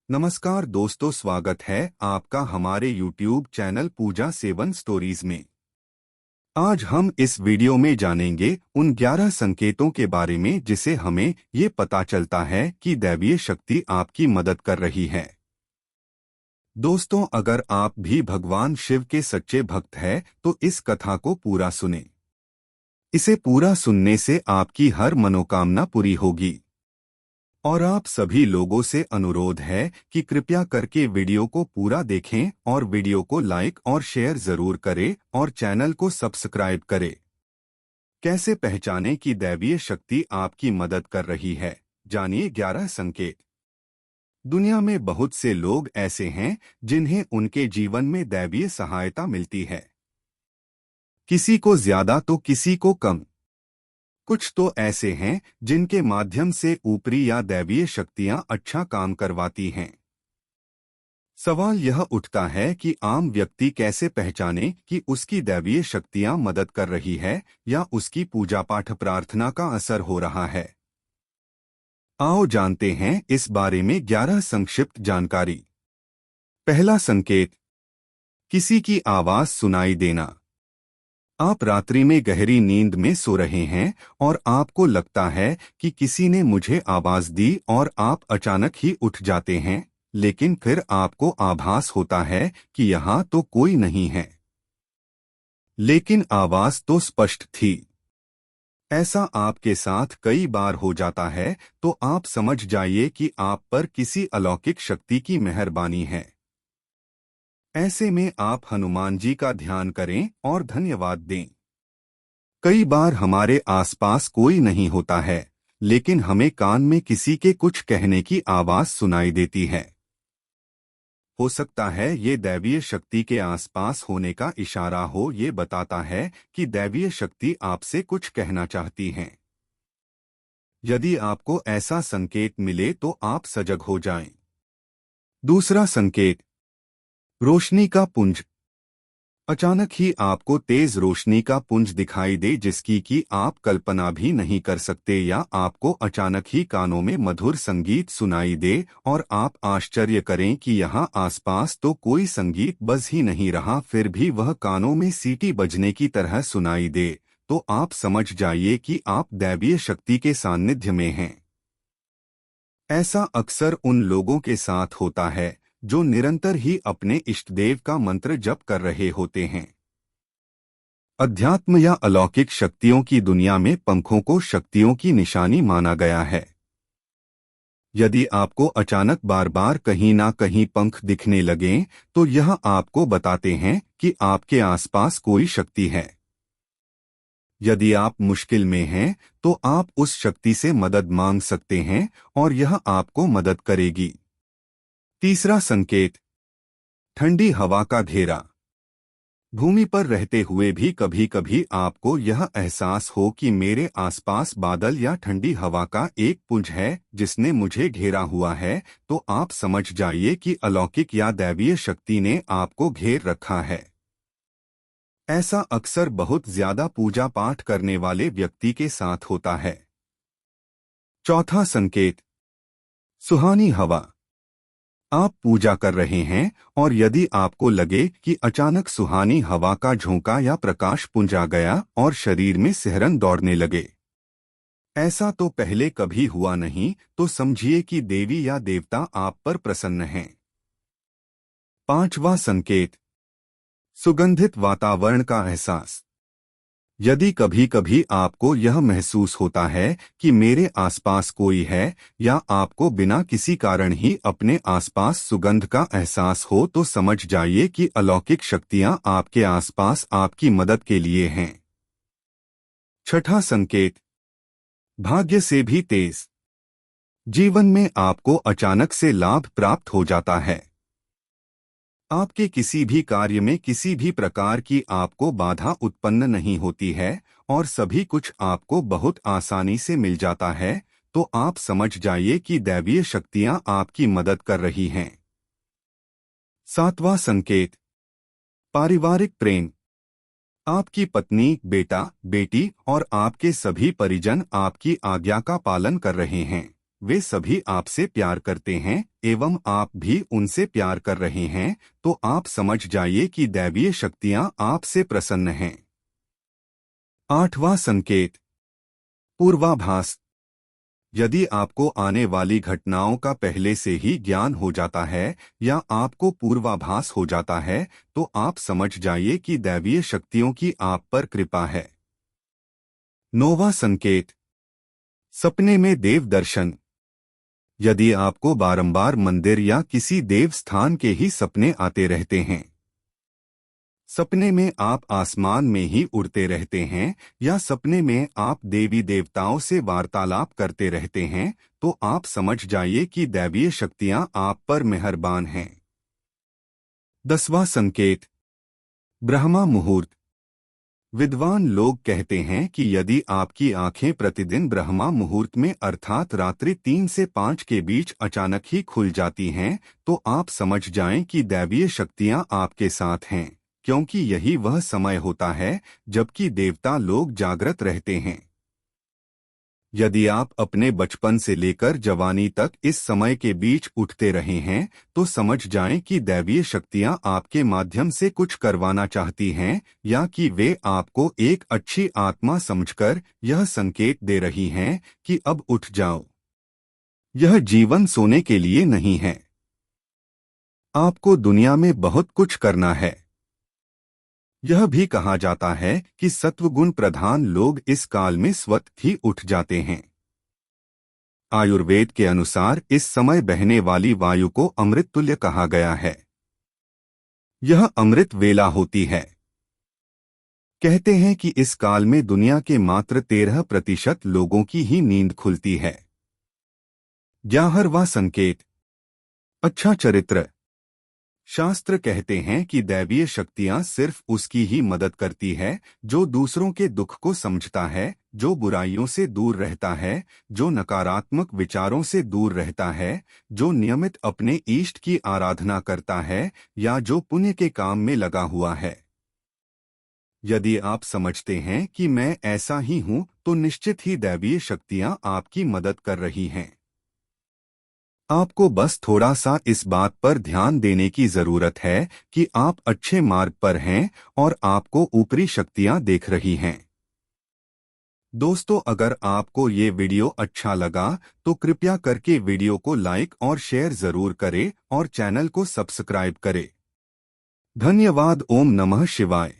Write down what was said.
नमस्कार दोस्तों, स्वागत है आपका हमारे YouTube चैनल पूजा 7 स्टोरीज में। आज हम इस वीडियो में जानेंगे उन 11 संकेतों के बारे में जिसे हमें ये पता चलता है कि दैवीय शक्ति आपकी मदद कर रही है। दोस्तों, अगर आप भी भगवान शिव के सच्चे भक्त हैं तो इस कथा को पूरा सुनें। इसे पूरा सुनने से आपकी हर मनोकामना पूरी होगी। और आप सभी लोगों से अनुरोध है कि कृपया करके वीडियो को पूरा देखें और वीडियो को लाइक और शेयर जरूर करें और चैनल को सब्सक्राइब करें। कैसे पहचानें कि दैवीय शक्ति आपकी मदद कर रही है? जानिए 11 संकेत। दुनिया में बहुत से लोग ऐसे हैं जिन्हें उनके जीवन में दैवीय सहायता मिलती है। किसी को ज्यादा तो किसी को कम। कुछ तो ऐसे हैं जिनके माध्यम से ऊपरी या दैवीय शक्तियां अच्छा काम करवाती हैं। सवाल यह उठता है कि आम व्यक्ति कैसे पहचाने कि उसकी दैवीय शक्तियां मदद कर रही है या उसकी पूजा पाठ प्रार्थना का असर हो रहा है। आओ जानते हैं इस बारे में 11 संक्षिप्त जानकारी। पहला संकेत, किसी की आवाज सुनाई देना। आप रात्रि में गहरी नींद में सो रहे हैं और आपको लगता है कि किसी ने मुझे आवाज दी और आप अचानक ही उठ जाते हैं, लेकिन फिर आपको आभास होता है कि यहाँ तो कोई नहीं है। लेकिन आवाज तो स्पष्ट थी। ऐसा आपके साथ कई बार हो जाता है तो आप समझ जाइए कि आप पर किसी अलौकिक शक्ति की मेहरबानी है। ऐसे में आप हनुमान जी का ध्यान करें और धन्यवाद दें। कई बार हमारे आसपास कोई नहीं होता है, लेकिन हमें कान में किसी के कुछ कहने की आवाज सुनाई देती है। हो सकता है ये दैवीय शक्ति के आसपास होने का इशारा हो। ये बताता है कि दैवीय शक्ति आपसे कुछ कहना चाहती है। यदि आपको ऐसा संकेत मिले तो आप सजग हो जाएं। दूसरा संकेत, रोशनी का पुंज। अचानक ही आपको तेज रोशनी का पुंज दिखाई दे जिसकी कि आप कल्पना भी नहीं कर सकते, या आपको अचानक ही कानों में मधुर संगीत सुनाई दे और आप आश्चर्य करें कि यहाँ आसपास तो कोई संगीत बज ही नहीं रहा, फिर भी वह कानों में सीटी बजने की तरह सुनाई दे, तो आप समझ जाइए कि आप दैवीय शक्ति के सानिध्य में हैं। ऐसा अक्सर उन लोगों के साथ होता है जो निरंतर ही अपने इष्टदेव का मंत्र जप कर रहे होते हैं। अध्यात्म या अलौकिक शक्तियों की दुनिया में पंखों को शक्तियों की निशानी माना गया है। यदि आपको अचानक बार बार कहीं ना कहीं पंख दिखने लगें, तो यह आपको बताते हैं कि आपके आसपास कोई शक्ति है। यदि आप मुश्किल में हैं, तो आप उस शक्ति से मदद मांग सकते हैं और यह आपको मदद करेगी। तीसरा संकेत, ठंडी हवा का घेरा। भूमि पर रहते हुए भी कभी कभी आपको यह एहसास हो कि मेरे आसपास बादल या ठंडी हवा का एक पुंज है जिसने मुझे घेरा हुआ है, तो आप समझ जाइए कि अलौकिक या दैवीय शक्ति ने आपको घेर रखा है। ऐसा अक्सर बहुत ज्यादा पूजा पाठ करने वाले व्यक्ति के साथ होता है। चौथा संकेत, सुहानी हवा। आप पूजा कर रहे हैं और यदि आपको लगे कि अचानक सुहानी हवा का झोंका या प्रकाश पुंज आ गया और शरीर में सिहरन दौड़ने लगे, ऐसा तो पहले कभी हुआ नहीं, तो समझिए कि देवी या देवता आप पर प्रसन्न हैं। पांचवा संकेत, सुगंधित वातावरण का एहसास। यदि कभी कभी आपको यह महसूस होता है कि मेरे आसपास कोई है, या आपको बिना किसी कारण ही अपने आसपास सुगंध का एहसास हो, तो समझ जाइए कि अलौकिक शक्तियां आपके आसपास आपकी मदद के लिए हैं। छठा संकेत, भाग्य से भी तेज। जीवन में आपको अचानक से लाभ प्राप्त हो जाता है। आपके किसी भी कार्य में किसी भी प्रकार की आपको बाधा उत्पन्न नहीं होती है और सभी कुछ आपको बहुत आसानी से मिल जाता है, तो आप समझ जाइए कि दैवीय शक्तियां आपकी मदद कर रही हैं। सातवां संकेत, पारिवारिक प्रेम। आपकी पत्नी, बेटा, बेटी और आपके सभी परिजन आपकी आज्ञा का पालन कर रहे हैं। वे सभी आपसे प्यार करते हैं एवं आप भी उनसे प्यार कर रहे हैं, तो आप समझ जाइए कि दैवीय शक्तियां आपसे प्रसन्न हैं। 8वां संकेत, पूर्वाभास। यदि आपको आने वाली घटनाओं का पहले से ही ज्ञान हो जाता है या आपको पूर्वाभास हो जाता है, तो आप समझ जाइए कि दैवीय शक्तियों की आप पर कृपा है। 9वां संकेत, सपने में देव दर्शन। यदि आपको बारंबार मंदिर या किसी देव स्थान के ही सपने आते रहते हैं, सपने में आप आसमान में ही उड़ते रहते हैं या सपने में आप देवी देवताओं से वार्तालाप करते रहते हैं, तो आप समझ जाइए कि दैवीय शक्तियां आप पर मेहरबान हैं। 10वां संकेत, ब्रह्मा मुहूर्त। विद्वान लोग कहते हैं कि यदि आपकी आंखें प्रतिदिन ब्रह्मा मुहूर्त में अर्थात रात्रि 3 से 5 के बीच अचानक ही खुल जाती हैं, तो आप समझ जाएं कि दैवीय शक्तियां आपके साथ हैं, क्योंकि यही वह समय होता है जबकि देवता लोग जागृत रहते हैं। यदि आप अपने बचपन से लेकर जवानी तक इस समय के बीच उठते रहे हैं, तो समझ जाएं कि दैवीय शक्तियां आपके माध्यम से कुछ करवाना चाहती हैं या कि वे आपको एक अच्छी आत्मा समझकर यह संकेत दे रही हैं कि अब उठ जाओ। यह जीवन सोने के लिए नहीं है। आपको दुनिया में बहुत कुछ करना है। यह भी कहा जाता है कि सत्वगुण प्रधान लोग इस काल में स्वतः ही उठ जाते हैं। आयुर्वेद के अनुसार इस समय बहने वाली वायु को अमृत तुल्य कहा गया है। यह अमृत वेला होती है। कहते हैं कि इस काल में दुनिया के मात्र 13% लोगों की ही नींद खुलती है। 11वां संकेत, अच्छा चरित्र। शास्त्र कहते हैं कि दैवीय शक्तियां सिर्फ उसकी ही मदद करती है जो दूसरों के दुख को समझता है, जो बुराइयों से दूर रहता है, जो नकारात्मक विचारों से दूर रहता है, जो नियमित अपने इष्ट की आराधना करता है या जो पुण्य के काम में लगा हुआ है। यदि आप समझते हैं कि मैं ऐसा ही हूं, तो निश्चित ही दैवीय शक्तियां आपकी मदद कर रही हैं। आपको बस थोड़ा सा इस बात पर ध्यान देने की जरूरत है कि आप अच्छे मार्ग पर हैं और आपको ऊपरी शक्तियां देख रही हैं। दोस्तों, अगर आपको ये वीडियो अच्छा लगा तो कृपया करके वीडियो को लाइक और शेयर जरूर करें और चैनल को सब्सक्राइब करें। धन्यवाद। ओम नमः शिवाय।